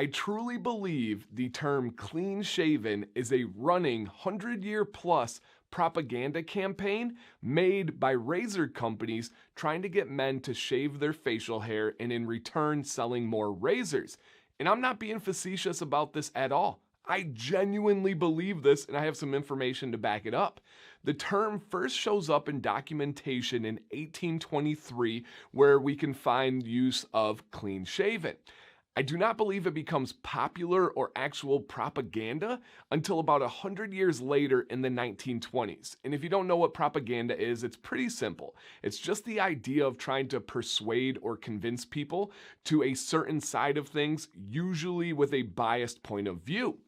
I truly believe the term clean shaven is a running 100-year plus propaganda campaign made by razor companies trying to get men to shave their facial hair and in return selling more razors. And I'm not being facetious about this at all. I genuinely believe this, and I have some information to back it up. The term first shows up in documentation in 1823, where we can find use of clean shaven. I do not believe it becomes popular or actual propaganda until about 100 years later in the 1920s. And if you don't know what propaganda is, it's pretty simple. It's just the idea of trying to persuade or convince people to a certain side of things, usually with a biased point of view.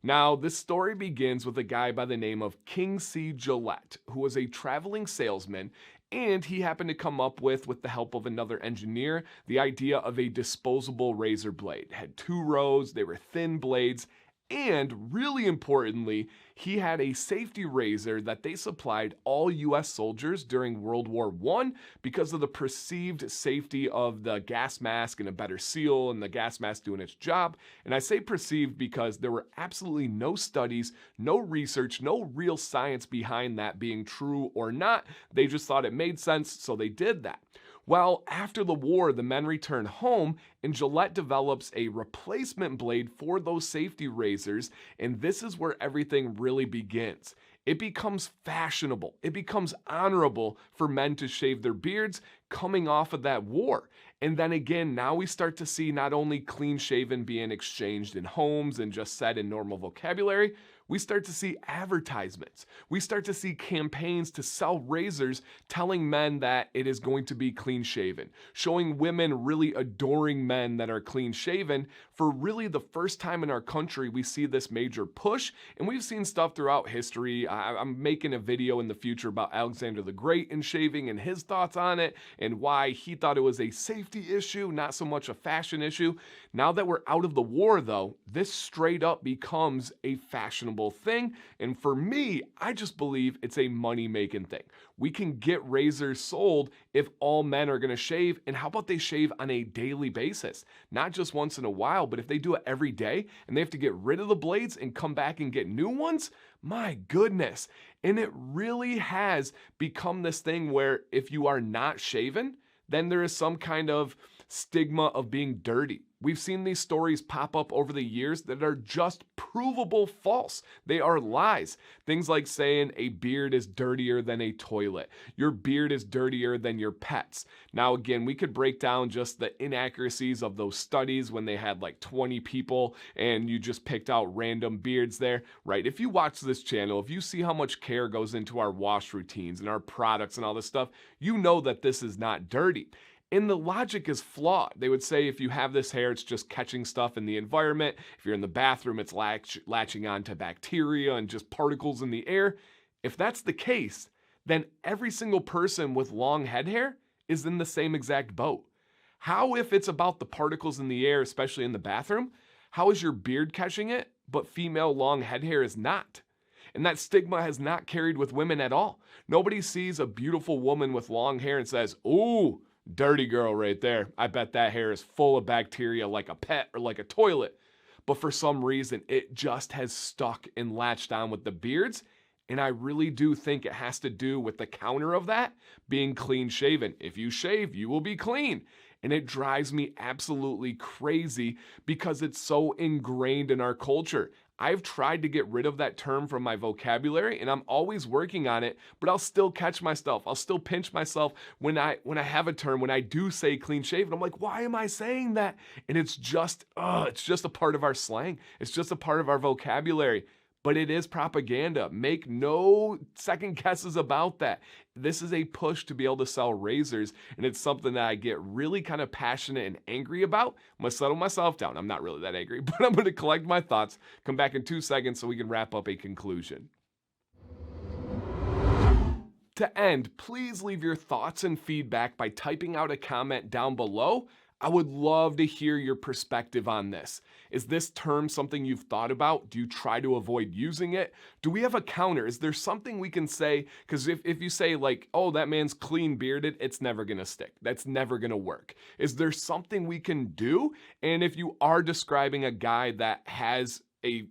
Now, this story begins with a guy by the name of King C. Gillette, who was a traveling salesman, and he happened to come up with the help of another engineer, the idea of a disposable razor blade. It had two rows, they were thin blades, and really importantly, he had a safety razor that they supplied all US soldiers during World War I because of the perceived safety of the gas mask and a better seal and the gas mask doing its job. And I say perceived because there were absolutely no studies, no research, no real science behind that being true or not. They just thought it made sense, so they did that. Well, after the war, the men return home and Gillette develops a replacement blade for those safety razors, and this is where everything really begins. It becomes fashionable, it becomes honorable for men to shave their beards coming off of that war. And then again, now we start to see not only clean shaven being exchanged in homes and just said in normal vocabulary, we start to see advertisements. We start to see campaigns to sell razors telling men that it is going to be clean shaven, showing women really adoring men that are clean shaven. For really the first time in our country, we see this major push, and we've seen stuff throughout history. I'm making a video in the future about Alexander the Great and shaving and his thoughts on it and why he thought it was a safety issue, not so much a fashion issue. Now that we're out of the war though, this straight up becomes a fashionable thing. And for me, I just believe it's a money-making thing. We can get razors sold if all men are going to shave. And how about they shave on a daily basis? Not just once in a while, but if they do it every day and they have to get rid of the blades and come back and get new ones, my goodness. And it really has become this thing where if you are not shaven, then there is some kind of stigma of being dirty. We've seen these stories pop up over the years that are just provable false. They are lies. Things like saying a beard is dirtier than a toilet. Your beard is dirtier than your pet's. Now, again, we could break down just the inaccuracies of those studies when they had like 20 people and you just picked out random beards there, right? If you watch this channel, if you see how much care goes into our wash routines and our products and all this stuff, you know that this is not dirty. And the logic is flawed. They would say if you have this hair, it's just catching stuff in the environment. If you're in the bathroom, it's latching on to bacteria and just particles in the air. If that's the case, then every single person with long head hair is in the same exact boat. How if it's about the particles in the air, especially in the bathroom, how is your beard catching it, but female long head hair is not? And that stigma has not carried with women at all. Nobody sees a beautiful woman with long hair and says, "Ooh, dirty girl right there. I bet that hair is full of bacteria like a pet or like a toilet." But for some reason, it just has stuck and latched on with the beards. And I really do think it has to do with the counter of that being clean shaven. If you shave, you will be clean. And it drives me absolutely crazy because it's so ingrained in our culture. I've tried to get rid of that term from my vocabulary and I'm always working on it, but I'll still catch myself. I'll still pinch myself when I have a term, when I do say clean shaven. I'm like, why am I saying that? And it's just a part of our slang. It's just a part of our vocabulary. But it is propaganda. Make no second guesses about that. This is a push to be able to sell razors, and it's something that I get really kind of passionate and angry about. I'm going to settle myself down. I'm not really that angry, but I'm going to collect my thoughts, come back in 2 seconds so we can wrap up a conclusion. To end, please leave your thoughts and feedback by typing out a comment down below. I would love to hear your perspective on this. Is this term something you've thought about? Do you try to avoid using it? Do we have a counter? Is there something we can say? Because if you say like, oh, that man's clean bearded, it's never gonna stick. That's never gonna work. Is there something we can do? And if you are describing a guy that has a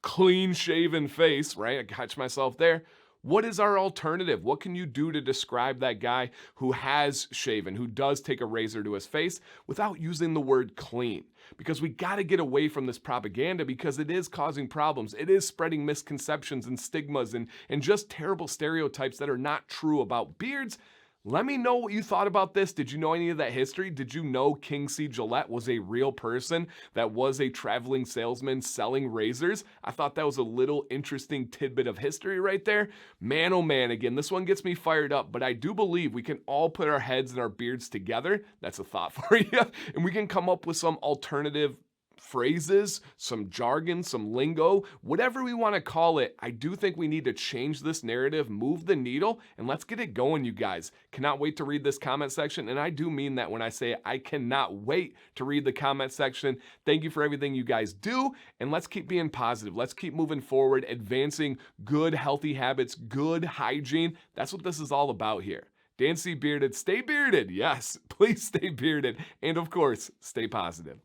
clean shaven face, right? I catch myself there. What is our alternative? What can you do to describe that guy who has shaven, who does take a razor to his face without using the word clean? Because we got to get away from this propaganda because it is causing problems. It is spreading misconceptions and stigmas and just terrible stereotypes that are not true about beards. Let me know what you thought about this. Did you know any of that history? Did you know King C. Gillette was a real person that was a traveling salesman selling razors? I thought that was a little interesting tidbit of history right there. Man, oh man, again, this one gets me fired up, but I do believe we can all put our heads and our beards together. That's a thought for you. And we can come up with some alternative phrases, some jargon, some lingo, whatever we want to call it. I do think we need to change this narrative, move the needle, and let's get it going, you guys. Cannot wait to read this comment section, and I do mean that when I say I cannot wait to read the comment section. Thank you for everything you guys do, and let's keep being positive. Let's keep moving forward, advancing good, healthy habits, good hygiene. That's what this is all about here. Dan C. Bearded, stay bearded. Yes, please stay bearded, and of course, stay positive.